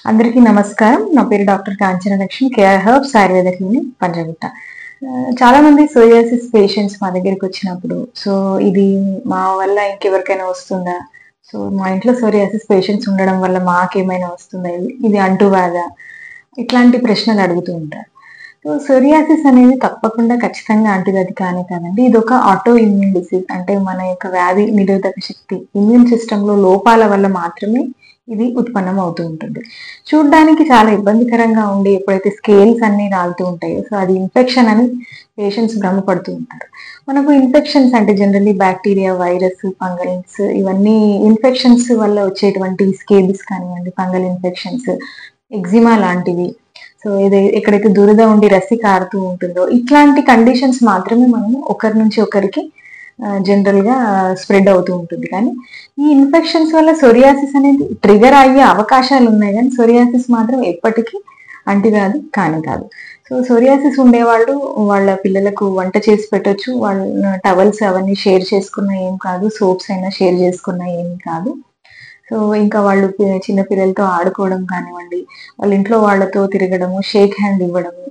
అందరికీ నమస్కారం. నా పేరు doctor Kanchana Lakshmi, KR herbs Ayurveda clinic, Panjagutta. చాలా మంది సోరియాసిస్ పేషెంట్స్ మా దగ్గరికి వచ్చినప్పుడు, ఇది మా వల్ల ఇంకెవరికైనా వస్తుందా? మా ఇంట్లో సోరియాసిస్ పేషెంట్స్ ఉండడం వల్ల మాకేమైనా వస్తుందా? ఇది అంటువ్యాధా? ఇట్లాంటి ప్రశ్నలు అడుగుతూ ఉంటారు. సోరియాసిస్ అనేది తప్పకుండా ఖచ్చితంగా అంటువ్యాధి కానే కాదండి. ఇదొక ఆటో ఇమ్యూన్ డిసీజ్. అంటే మన యొక్క వ్యాధి నిరోధక శక్తి, ఇమ్యూన్ సిస్టమ్‌లో లోపాల వల్ల మాత్రమే ఇది ఉత్పన్నం అవుతూ ఉంటుంది. చూడ్డానికి చాలా ఇబ్బందికరంగా ఉండి ఎప్పుడైతే స్కేల్స్ అన్నీ రాలుతూ ఉంటాయో, అది ఇన్ఫెక్షన్ అని పేషెంట్స్ భ్రమపడుతూ ఉంటారు. మనకు ఇన్ఫెక్షన్స్ అంటే జనరల్లీ బాక్టీరియా, వైరస్, ఫంగల్స్ ఇవన్నీ ఇన్ఫెక్షన్స్ వల్ల వచ్చేటువంటి స్కేబిస్ కానివ్వండి, ఫంగల్ ఇన్ఫెక్షన్స్, ఎగ్జిమా లాంటివి. ఎక్కడైతే దురద ఉండి రసి కారుతూ ఉంటుందో, ఇట్లాంటి కండిషన్స్ మాత్రమే మనము ఒకరి నుంచి ఒకరికి జనరల్‌గా స్ప్రెడ్ అవుతూ ఉంటుంది. కానీ ఈ ఇన్ఫెక్షన్స్ వల్ల సోరియాసిస్ అనేది ట్రిగర్ అయ్యే అవకాశాలున్నాయి గానీ, సోరియాసిస్ మాత్రం ఎప్పటికీ అంటువ్యాధి కానే కాదు. సోరియాసిస్ ఉండేవాళ్ళు వాళ్ళ పిల్లలకు వంట చేసి పెట్టొచ్చు. వాళ్ళ టవల్స్ అవన్నీ షేర్ చేసుకున్నా ఏం కాదు. సోప్స్ అయినా షేర్ చేసుకున్నా ఏమి కాదు. ఇంకా వాళ్ళు చిన్న పిల్లలతో ఆడుకోవడం కానివ్వండి, వాళ్ళ ఇంట్లో వాళ్ళతో తిరగడము, షేక్ హ్యాండ్ ఇవ్వడము,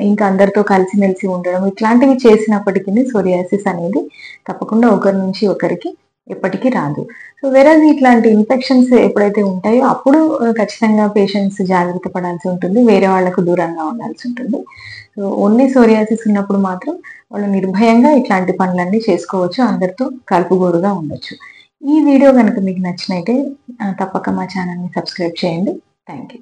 ఇంకా అందరితో కలిసిమెలిసి ఉండడం, ఇట్లాంటివి చేసినప్పటికిని సోరియాసిస్ అనేది తప్పకుండా ఒకరి నుంచి ఒకరికి ఎప్పటికీ రాదు. వేరేజ్ ఇట్లాంటి ఇన్ఫెక్షన్స్ ఎప్పుడైతే ఉంటాయో అప్పుడు ఖచ్చితంగా పేషెంట్స్ జాగ్రత్త పడాల్సి ఉంటుంది. వేరే వాళ్ళకు దూరంగా ఉండాల్సి ఉంటుంది. ఓన్లీ సోరియాసిస్ ఉన్నప్పుడు మాత్రం వాళ్ళు నిర్భయంగా ఇట్లాంటి పనులన్నీ చేసుకోవచ్చు. అందరితో కలుపుగోలుగా ఉండొచ్చు. ఈ వీడియో గనుక మీకు నచ్చినైతే తప్పక మా ఛానల్‌ని సబ్స్క్రైబ్ చేయండి. Thank you.